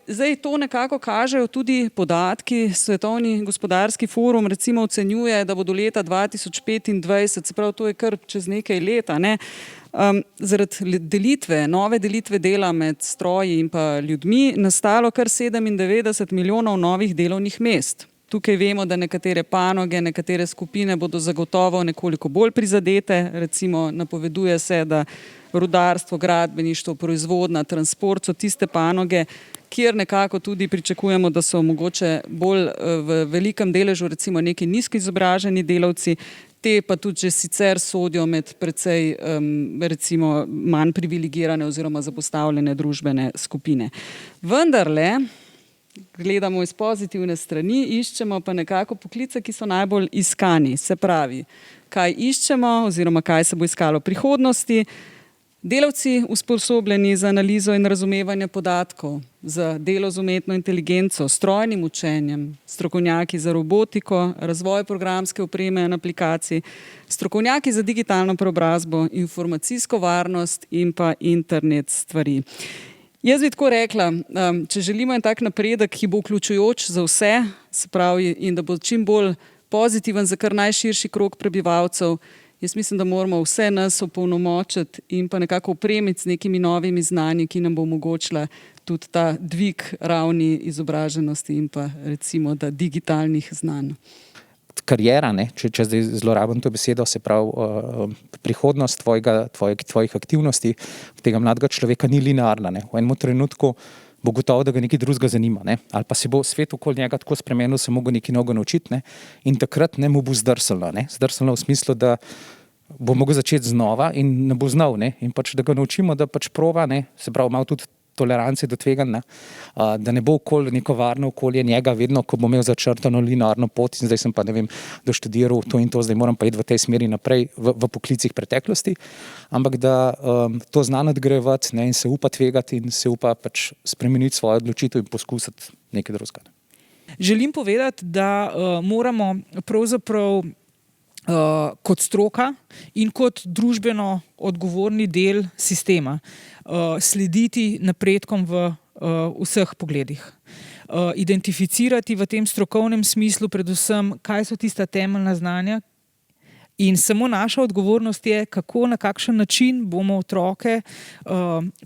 Zdaj to nekako kažejo tudi podatki. Svetovni gospodarski forum recimo ocenjuje, da bo do leta 2025, se pravi, to je kar čez nekaj leta, ne, zaradi nove delitve dela med stroji in pa ljudmi nastalo kar 97 milijonov novih delovnih mest. Tukaj vemo, da nekatere panoge, nekatere skupine bodo zagotovo nekoliko bolj prizadete, recimo napoveduje se, da rudarstvo, gradbeništvo, proizvodnja, transport so tiste panoge, kjer nekako tudi pričakujemo, da so mogoče bolj v velikem deležu recimo neki nizko izobraženi delavci, te pa tudi že sicer sodijo med precej recimo manj privilegirane oziroma zapostavljene družbene skupine. Vendarle, gledamo iz pozitivne strani, iščemo pa nekako poklice, ki so najbolj iskani. Se pravi, kaj iščemo oziroma kaj se bo iskalo v prihodnosti. Delavci usposobljeni za analizo in razumevanje podatkov, za delo z umetno inteligenco, strojnim učenjem, strokovnjaki za robotiko, razvoj programske opreme in aplikacij, strokovnjaki za digitalno preobrazbo, informacijsko varnost in pa internet stvari. Jaz bi tako rekla, če želimo en tak napredek, ki bo vključujoč za vse, se pravi, in da bo čim bolj pozitiven za kar najširši krog prebivalcev, jaz mislim, da moramo vse nas opolnomočiti in pa nekako opremiti z nekimi novimi znanji, ki nam bo omogočila tudi ta dvig ravni izobraženosti in pa recimo da digitalnih znanj. Kariera, ne, če zdaj zlorabim to besedo, se pravi prihodnost tvojih aktivnosti tega mladega človeka ni linearna. Ne. V enem trenutku bo gotovo, da ga nekaj drugega zanima, ne. Ali pa se bo svet okoli njega tako spremenil, se mogo nekaj novega naučiti, ne. In takrat ne mu bo zdrsnilo, ne. Zdrsnilo v smislu, da bo mogel začeti znova in ne bo znal, ne. In pač, da ga naučimo, da pač prova, ne, se pravi, malo tudi tolerance do tveganj, da ne bo neko varno okolje njega vedno, ko bo imel začrtano linearno pot in zdaj sem pa, ne vem, doštudiral to in to, zdaj moram pa iti v tej smeri naprej v poklicih preteklosti, ampak da to zna nadgrajevati, ne, in se upa tvegati in se upa pač spremeniti svojo odločitev in poskusiti nekaj drugega. Želim povedati, da moramo pravzaprav kot stroka in kot družbeno odgovorni del sistema slediti napredkom v vseh pogledih. Identificirati v tem strokovnem smislu predvsem, kaj so tista temeljna znanja, in samo naša odgovornost je, kako, na kakšen način bomo otroke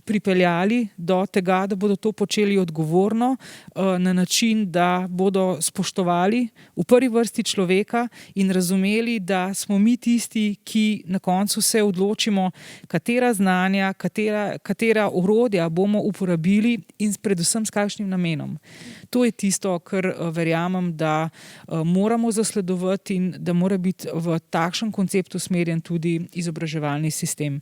pripeljali do tega, da bodo to počeli odgovorno, na način, da bodo spoštovali v prvi vrsti človeka in razumeli, da smo mi tisti, ki na koncu se odločimo, katera znanja, katera orodja bomo uporabili in predvsem s kakšnim namenom. To je tisto, kar verjamem, da moramo zasledovati in da mora biti v takšen koncept usmerjen tudi izobraževalni sistem.